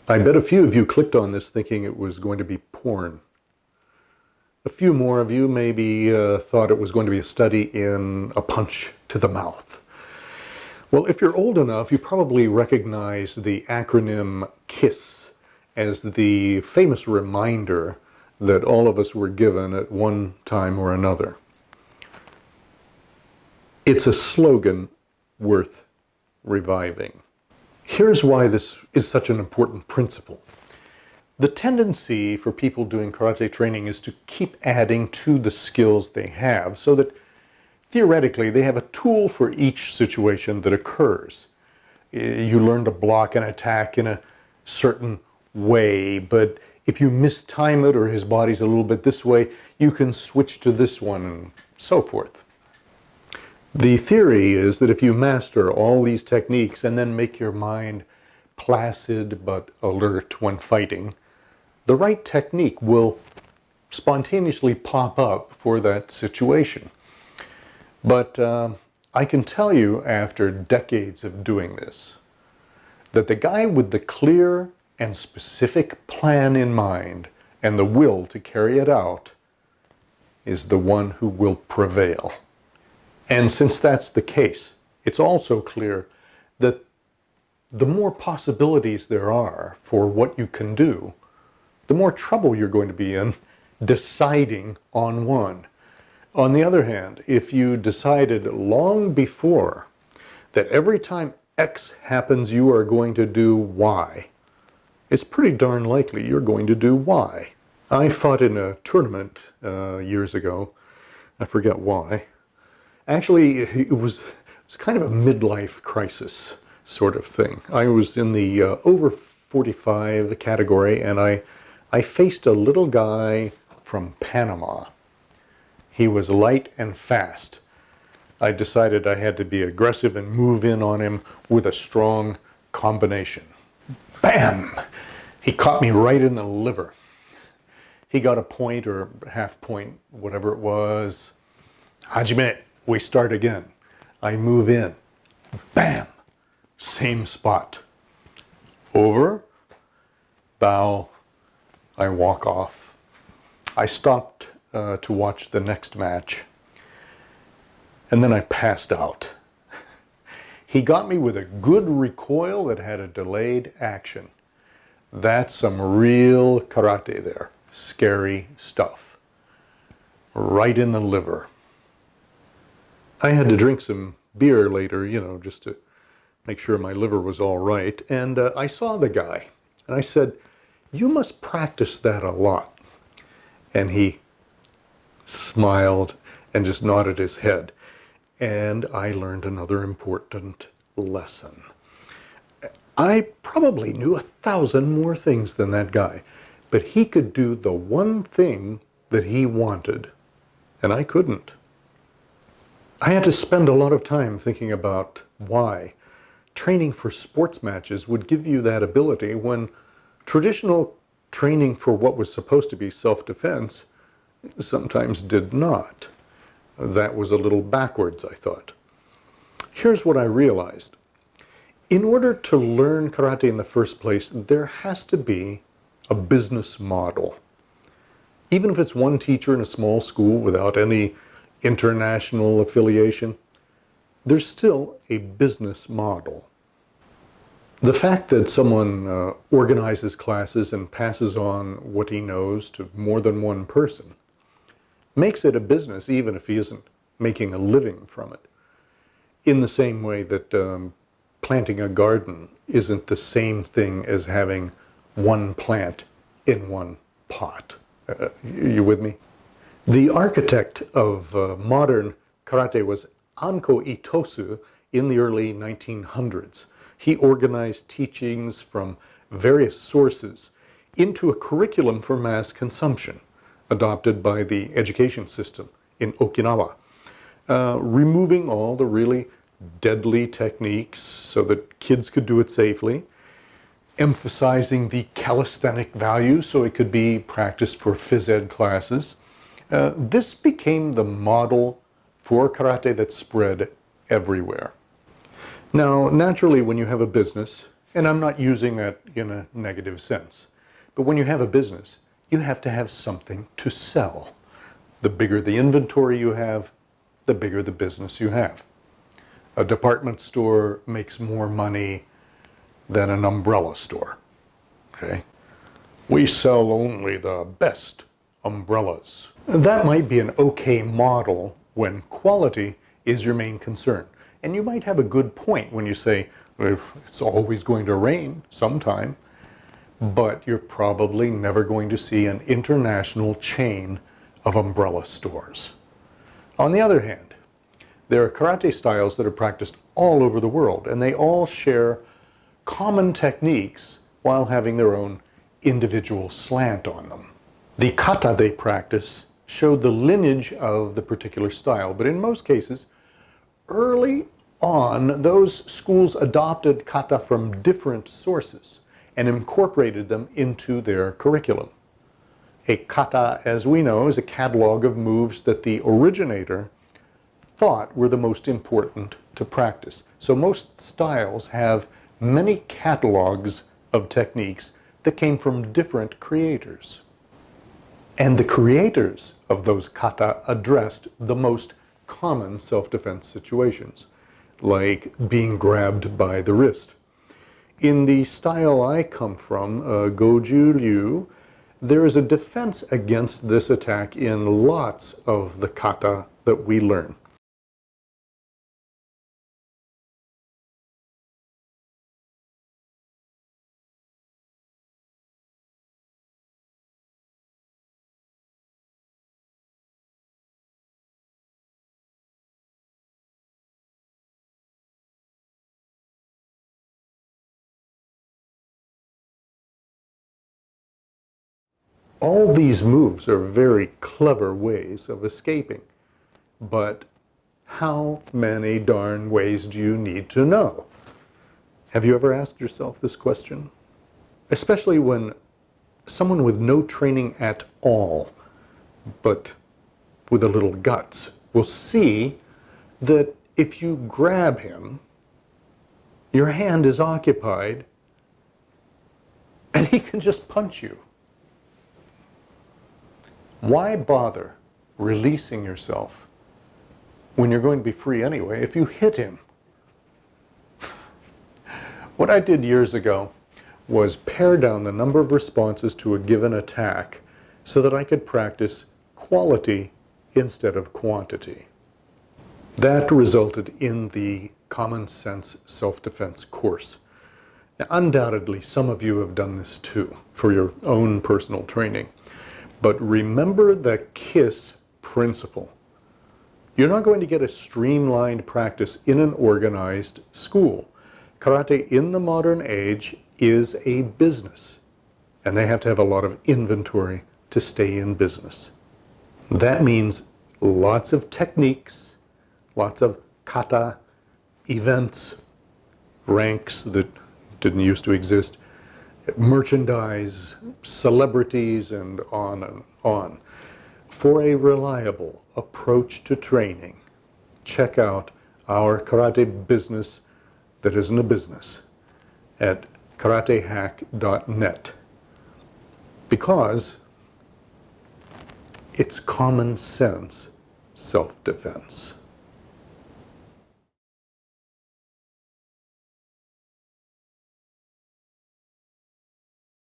I bet a few of you clicked on this thinking it was going to be porn. A few more of you maybe thought it was going to be a study in a punch to the mouth. Well, if you're old enough, you probably recognize the acronym KISS as the famous reminder that all of us were given at one time or another. It's a slogan worth reviving. Here's why this is such an important principle. The tendency for people doing karate training is to keep adding to the skills they have so that theoretically they have a tool for each situation that occurs. You learn to block an attack in a certain way, but if you mistime it or his body's a little bit this way, you can switch to this one and so forth. The theory is that if you master all these techniques and then make your mind placid but alert when fighting, the right technique will spontaneously pop up for that situation. But I can tell you after decades of doing this, that the guy with the clear and specific plan in mind and the will to carry it out is the one who will prevail. And since that's the case, it's also clear that the more possibilities there are for what you can do, the more trouble you're going to be in deciding on one. On the other hand, if you decided long before that every time X happens you are going to do Y, it's pretty darn likely you're going to do Y. I fought in a tournament years ago. I forget why. Actually, it was kind of a midlife crisis sort of thing. I was in the over 45 category, and I faced a little guy from Panama. He was light and fast. I decided I had to be aggressive and move in on him with a strong combination. Bam! He caught me right in the liver. He got a point or half point, whatever it was. Hajime, we start again. I move in. Bam! Same spot. Over. Bow. I walk off. I stopped to watch the next match. And then I passed out. He got me with a good recoil that had a delayed action. That's some real karate there. Scary stuff. Right in the liver. I had to drink some beer later, just to make sure my liver was all right. And I saw the guy, and I said, "You must practice that a lot." And he smiled and just nodded his head. And I learned another important lesson. I probably knew 1,000 more things than that guy, but he could do the one thing that he wanted, and I couldn't. I had to spend a lot of time thinking about why training for sports matches would give you that ability when traditional training for what was supposed to be self-defense sometimes did not. That was a little backwards, I thought. Here's what I realized. In order to learn karate in the first place, there has to be a business model. Even if it's one teacher in a small school without any international affiliation, there's still a business model. The fact that someone organizes classes and passes on what he knows to more than one person makes it a business, even if he isn't making a living from it. In the same way that planting a garden isn't the same thing as having one plant in one pot. You with me? The architect of modern karate was Anko Itosu in the early 1900s. He organized teachings from various sources into a curriculum for mass consumption, adopted by the education system in Okinawa, removing all the really deadly techniques so that kids could do it safely, emphasizing the calisthenic value so it could be practiced for phys ed classes. This became the model for karate that spread everywhere. Now, naturally, when you have a business, And I'm not using that in a negative sense. But when you have a business, you have to have something to sell. The bigger the inventory you have, the bigger the business you have. A department store makes more money than an umbrella store. Okay? We sell only the best umbrellas. That might be an okay model when quality is your main concern. And you might have a good point when you say, well, it's always going to rain sometime, but you're probably never going to see an international chain of umbrella stores. On the other hand, there are karate styles that are practiced all over the world, and they all share common techniques while having their own individual slant on them. The kata they practice showed the lineage of the particular style, but in most cases, early on, those schools adopted kata from different sources and incorporated them into their curriculum. A kata, as we know, is a catalog of moves that the originator thought were the most important to practice. So most styles have many catalogs of techniques that came from different creators. And the creators of those kata addressed the most common self-defense situations, like being grabbed by the wrist. In the style I come from, Goju Ryu, there is a defense against this attack in lots of the kata that we learn. All these moves are very clever ways of escaping, but how many darn ways do you need to know? Have you ever asked yourself this question? Especially when someone with no training at all, but with a little guts, will see that if you grab him, your hand is occupied and he can just punch you. Why bother releasing yourself when you're going to be free anyway if you hit him? What I did years ago was pare down the number of responses to a given attack so that I could practice quality instead of quantity. That resulted in the Common Sense Self-Defense course. Now, undoubtedly, some of you have done this too for your own personal training. But remember the KISS principle. You're not going to get a streamlined practice in an organized school. Karate in the modern age is a business, and they have to have a lot of inventory to stay in business. That means lots of techniques, lots of kata, events, ranks that didn't used to exist, merchandise, celebrities, and on and on. For a reliable approach to training, check out our karate business that isn't a business at karatehack.net, because it's common sense self-defense.